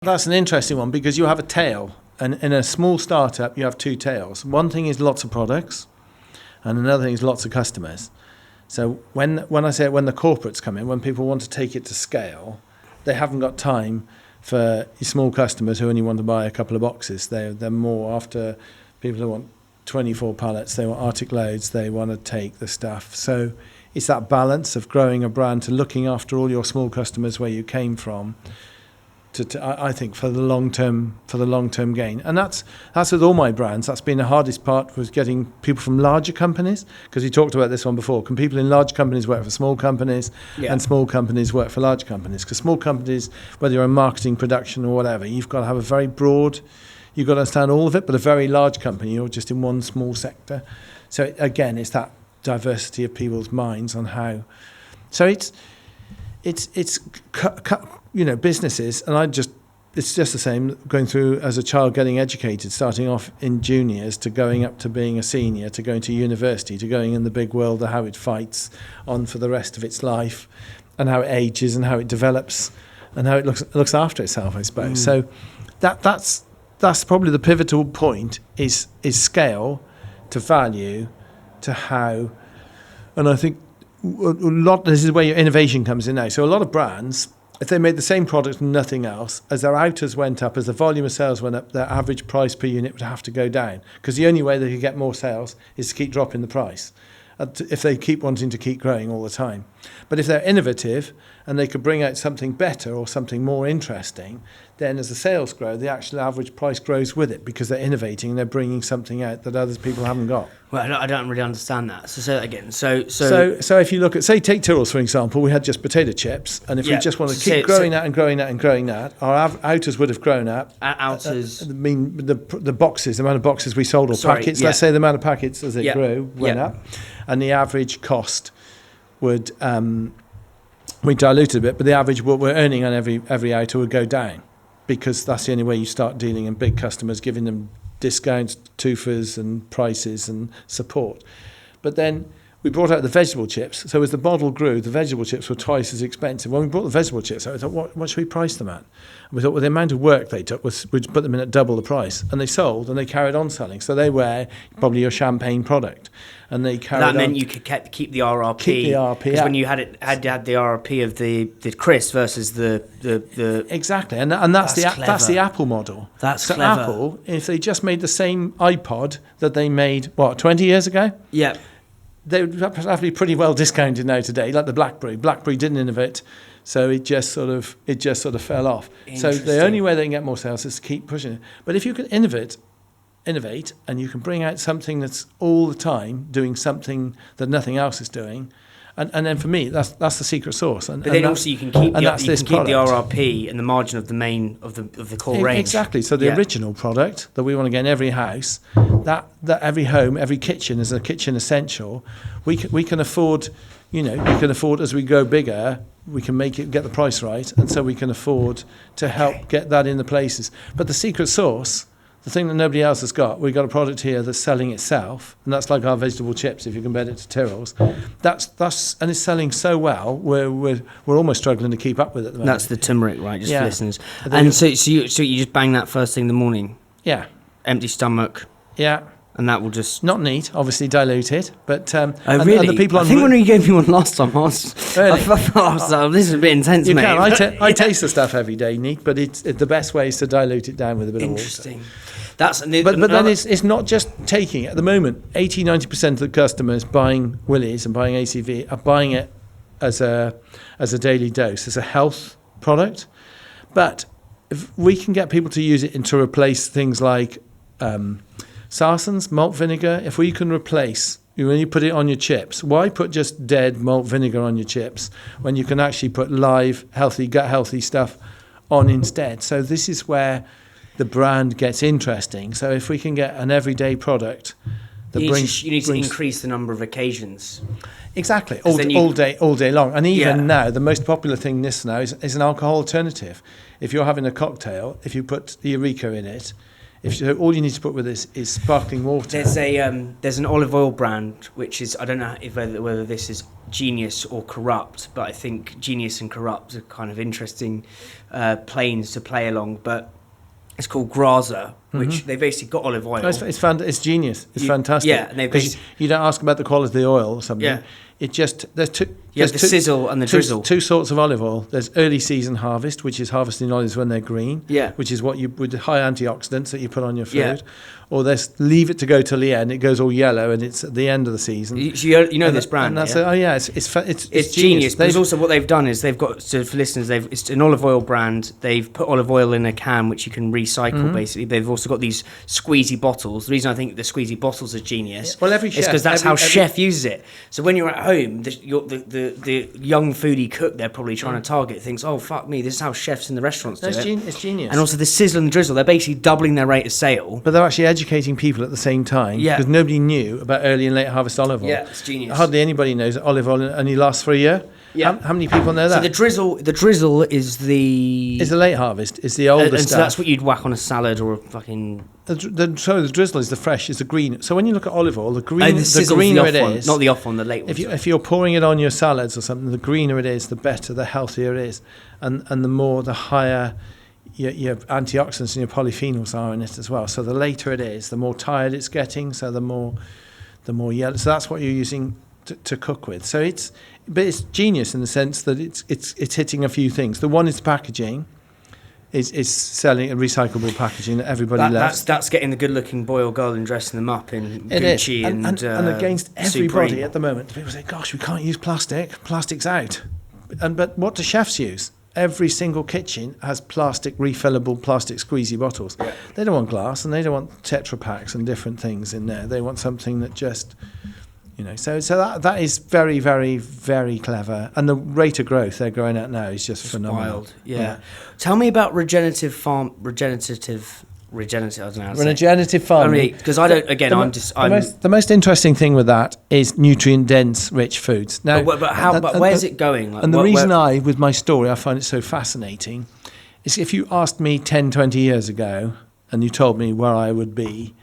That's an interesting one because you have a tail. And in a small startup, you have two tails. One thing is lots of products, and another thing is lots of customers. So when the corporates come in, when people want to take it to scale, they haven't got time for small customers who only want to buy a couple of boxes. They're more after people who want 24 pallets, they want Arctic loads, they want to take the stuff. So it's that balance of growing a brand to looking after all your small customers where you came from. I think for the long term gain, and that's with all my brands. That's been the hardest part, was getting people from larger companies, because we talked about this one before. Can people in large companies work for small companies, and small companies work for large companies? Because small companies, whether you're in marketing, production, or whatever, you've got to have a very broad. You've got to understand all of it. But a very large company, you're just in one small sector. So again, it's that diversity of people's minds on how. So it's businesses, and it's just the same going through as a child getting educated, starting off in juniors to going up to being a senior, to going to university, to going in the big world of how it fights on for the rest of its life, and how it ages and how it develops and how it looks after itself, I suppose. So that's probably the pivotal point is scale to value to how, and I think this is where your innovation comes in now. So a lot of brands, if they made the same product and nothing else, as their outers went up, as the volume of sales went up, their average price per unit would have to go down, because the only way they could get more sales is to keep dropping the price if they keep wanting to keep growing all the time. But if they're innovative and they could bring out something better or something more interesting, then as the sales grow, the actual average price grows with it, because they're innovating and they're bringing something out that other people haven't got. Well, I don't really understand that. So say that again. So if you look at, say, take Tyrrells, for example, we had just potato chips, and if we just want to keep growing that, our outers would have grown up. Outers. I mean, the boxes, the amount of boxes we sold, or packets, let's say the amount of packets as it grew went up, and the average cost would, we diluted a bit, but the average what we're earning on every outer would go down, because that's the only way you start dealing in big customers, giving them discounts, twofers and prices and support. But then we brought out the vegetable chips. So as the model grew, the vegetable chips were twice as expensive. When we brought the vegetable chips out, I thought, what should we price them at? And we thought, well, the amount of work they took we'd put them in at double the price. And they sold, and they carried on selling. So they were probably your champagne product. And they carried on. That meant you could keep the RRP. Keep the RRP. Because when you had the RRP of the crisp versus the exactly, and that's the Apple model. That's so clever. Apple, if they just made the same iPod that they made 20 years ago, they would have to be pretty well discounted now today. Like the BlackBerry didn't innovate, so it just sort of fell off. So the only way they can get more sales is to keep pushing it. But if you can innovate, and you can bring out something that's all the time doing something that nothing else is doing, and then for me that's the secret sauce. But then also you can keep the RRP and the margin of the main of the core range. Exactly. So the original product that we want to get in every house, that every home, every kitchen is a kitchen essential. We can afford, as we go bigger, we can get the price right, and so we can afford to help get that in the places. But the secret sauce, the thing that nobody else has got, we've got a product here that's selling itself, and that's like our vegetable chips. If you compare it to Tyrrells, that's and it's selling so well. We're almost struggling to keep up with it at the moment. That's the turmeric, right? Just for listeners. And so you just bang that first thing in the morning. Yeah. Empty stomach. Yeah. And that will just not neat, obviously diluted, but really? And the people I think when you gave me one last time, I was this is a bit intense, mate. I taste the stuff every day, neat, but it's the best way is to dilute it down with a bit of water. Interesting. But then it's not just taking it. At the moment, 80-90% of the customers buying Willys and buying ACV are buying it as a daily dose, as a health product. But if we can get people to use it and to replace things like Sarson's malt vinegar, if we can replace, when you put it on your chips, why put just dead malt vinegar on your chips when you can actually put live, healthy, gut healthy stuff on instead? So this is where the brand gets interesting. So if we can get an everyday product that you need to increase the number of occasions. Exactly, all day long. And even now, the most popular thing is an alcohol alternative. If you're having a cocktail, if you put the Eureka in it, All you need to put with this is sparkling water. There's an olive oil brand which is, I don't know whether this is Genius or Corrupt, but I think Genius and Corrupt are kind of interesting planes to play along. But it's called Graza, which they basically got olive oil. It's genius. It's fantastic. Yeah, and you don't ask about the quality of the oil or something. Yeah. It just there's two. You have the sizzle and the drizzle. Two sorts of olive oil. There's early season harvest, which is harvesting olives when they're green. Yeah. Which is what you with high antioxidants that you put on your food. Yeah. Or there's leave it to go till the end. It goes all yellow, and it's at the end of the season. You know this brand. And that's it's genius. But also what they've done is they've got, so for listeners, it's an olive oil brand. They've put olive oil in a can which you can recycle. Basically, they've also got these squeezy bottles. The reason I think the squeezy bottles are genius, every chef, is because that's how chef uses it. So when you're at home, the young foodie cook they're probably trying to target thinks, oh fuck me, this is how chefs in the restaurants do it. It's genius. And also the sizzle and the drizzle, they're basically doubling their rate of sale. But they're actually educating people at the same time, because nobody knew about early and late harvest olive oil. Yeah, it's genius. Hardly anybody knows that olive oil only lasts for a year. Yeah. How many people know that? So the drizzle is the late harvest. It's the older stuff. So that's what you'd whack on a salad or a fucking. The drizzle is the fresh, is the green. So when you look at olive oil, the greener it is. Not the off one, the late one. If you're pouring it on your salads or something, the greener it is, the better, the healthier it is, and the higher your antioxidants and your polyphenols are in it as well. So the later it is, the more tired it's getting. So the more yellow. So that's what you're using to cook with. So it's genius in the sense that it's hitting a few things. The one is packaging. Is selling a recyclable packaging that everybody loves. That's getting the good-looking boy or girl and dressing them up in Gucci and against everybody Supreme. At the moment. People say, "Gosh, we can't use plastic. Plastic's out." But what do chefs use? Every single kitchen has refillable plastic squeezy bottles. Yeah. They don't want glass, and they don't want Tetra Paks and different things in there. They want something that just. So that is very, very, very clever, and the rate of growth they're growing at now is just phenomenal. Wild, yeah. Tell me about regenerative farming. I don't know how to say Regenerative farming. Because I don't. Again, the most interesting thing with that is nutrient dense, rich foods. Now, but where's it going? Like, and the reason with my story, I find it so fascinating, is if you asked me 10, 20 years ago, and you told me where I would be,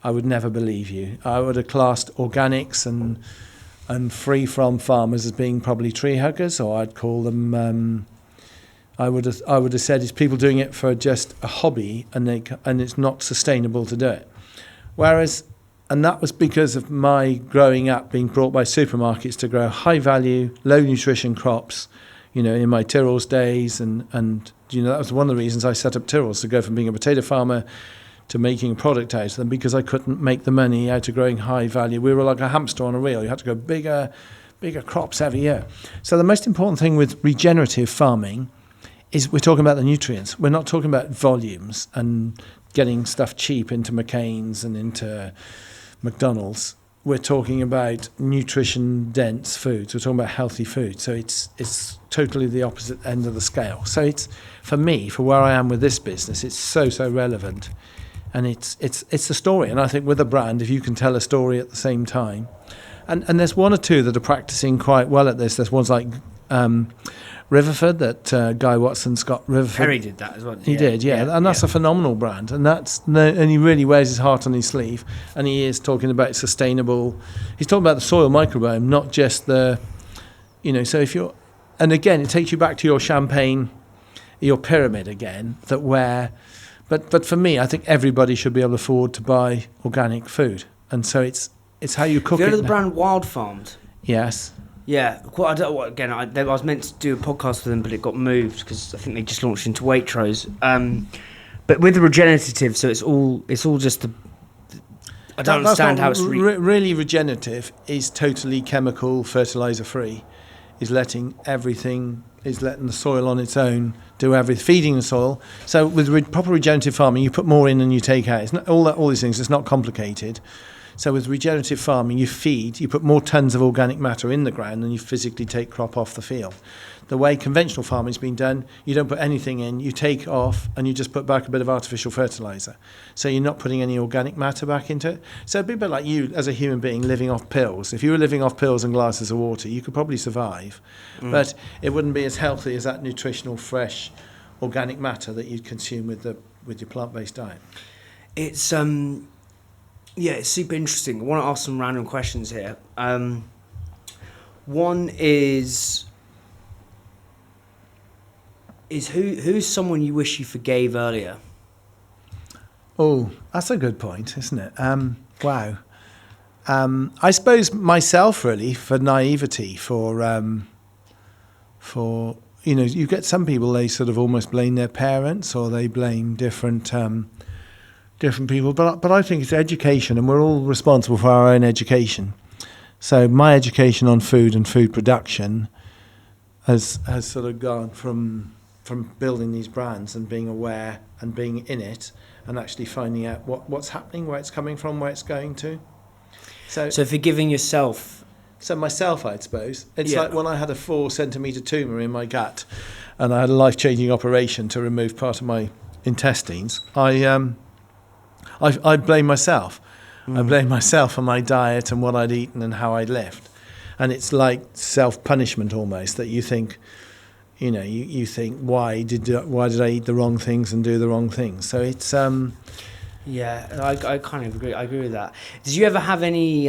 I would never believe you. I would have classed organics and free from farmers as being probably tree huggers, or I'd call them. I would have said it's people doing it for just a hobby, and it's not sustainable to do it. And that was because of my growing up being brought by supermarkets to grow high value, low nutrition crops. In my Tyrrells days, and that was one of the reasons I set up Tyrrells, to go from being a potato farmer to making a product out of them, because I couldn't make the money out of growing high value. We were like a hamster on a wheel. You had to go bigger crops every year. So the most important thing with regenerative farming is we're talking about the nutrients. We're not talking about volumes and getting stuff cheap into McCain's and into McDonald's. We're talking about nutrition-dense foods. We're talking about healthy food. So it's totally the opposite end of the scale. So it's, for me, for where I am with this business, it's so relevant. And it's the story. And I think with a brand, if you can tell a story at the same time, and there's one or two that are practicing quite well at this. There's ones like Riverford, that Guy Watson's got Riverford. Perry did that as well. He did, yeah. And that's a phenomenal brand. And he really wears his heart on his sleeve. And he is talking about sustainable. He's talking about the soil microbiome, not just the, so if you're, and again, it takes you back to your champagne, your pyramid again, But for me, I think everybody should be able to afford to buy organic food, and so it's how you cook it. Have you heard of the brand Wild Farmed? Yes. Yeah. Well, I was meant to do a podcast with them, but it got moved because I think they just launched into Waitrose. But with the regenerative, so it's all just the. I don't understand how it's really regenerative is totally chemical, fertilizer free, is letting the soil on its own do everything, feeding the soil. So with proper regenerative farming, you put more in than you take out. It's not all these things. It's not complicated. So with regenerative farming, you put more tons of organic matter in the ground than you physically take crop off the field. The way conventional farming's been done, you don't put anything in, you take off and you just put back a bit of artificial fertilizer. So you're not putting any organic matter back into it. So it'd be a bit like you as a human being living off pills. If you were living off pills and glasses of water, you could probably survive, but it wouldn't be as healthy as that nutritional, fresh, organic matter that you'd consume with your plant-based diet. It's it's super interesting. I want to ask some random questions here. One is who's someone you wish you forgave earlier? Oh, that's a good point, isn't it? Wow. I suppose myself, really, for naivety, for you get some people, they sort of almost blame their parents, or they blame different people. But I think it's education, and we're all responsible for our own education. So my education on food and food production has sort of gone from building these brands and being aware and being in it, and actually finding out what's happening, where it's coming from, where it's going to. So forgiving yourself. So myself, I suppose. It's like when I had a 4-centimetre tumour in my gut and I had a life-changing operation to remove part of my intestines, I blame myself. I blame myself for my diet and what I'd eaten and how I'd lived. And it's like self-punishment almost, that you think, you think, why did I eat the wrong things and do the wrong things? So it's... I kind of agree. I agree with that. Did you ever have any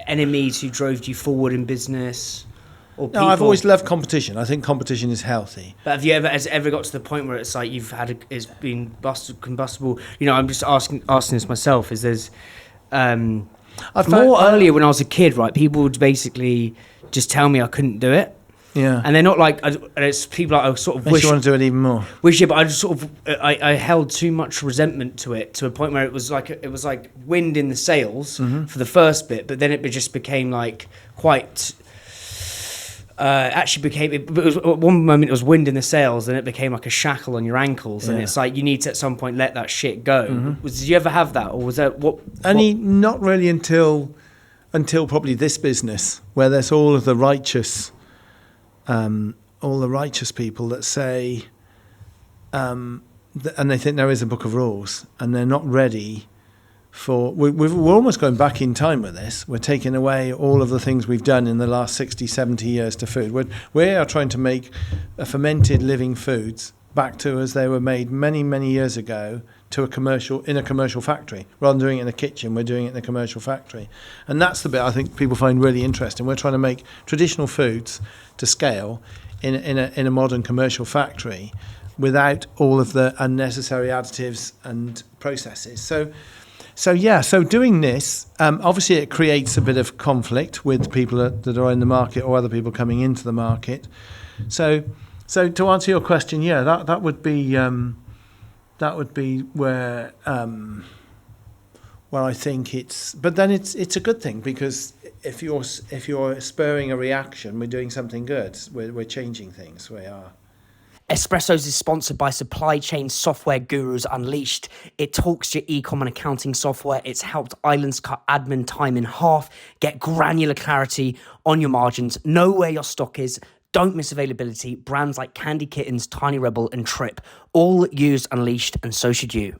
enemies who drove you forward in business, or people? No, I've always loved competition. I think competition is healthy. But has it ever got to the point where it's like it's been combustible? I'm just asking this myself. Is there's earlier when I was a kid, right? People would basically just tell me I couldn't do it. Yeah, and they're not like, it's people like I sort of wish you want to do it even more. But I just sort of I held too much resentment to it, to a point where it was like wind in the sails for the first bit, but then it just became like quite. At one moment it was wind in the sails, and it became like a shackle on your ankles, and it's like you need to at some point let that shit go. Did you ever have that, or was that what? Not really until probably this business, where there's all of the righteous. All the righteous people that say, and they think there is a book of rules, and they're not ready for... We're almost going back in time with this. We're taking away all of the things we've done in the last 60, 70 years to food. We are trying to make fermented living foods back to as they were made many, many years ago, in a commercial factory. Rather than doing it in a kitchen, we're doing it in a commercial factory. And that's the bit I think people find really interesting. We're trying to make traditional foods to scale in a modern commercial factory without all of the unnecessary additives and processes. So doing this, obviously it creates a bit of conflict with people that are in the market or other people coming into the market. So to answer your question, that would be where I think it's. But then it's a good thing, because if you're spurring a reaction, we're doing something good. We're changing things. We are. Espressos is sponsored by supply chain software gurus Unleashed. It talks to your eComm and accounting software. It's helped islands cut admin time in half, get granular clarity on your margins, know where your stock is. Don't miss availability. Brands like Candy Kittens, Tiny Rebel, and Trip all use Unleashed, and so should you.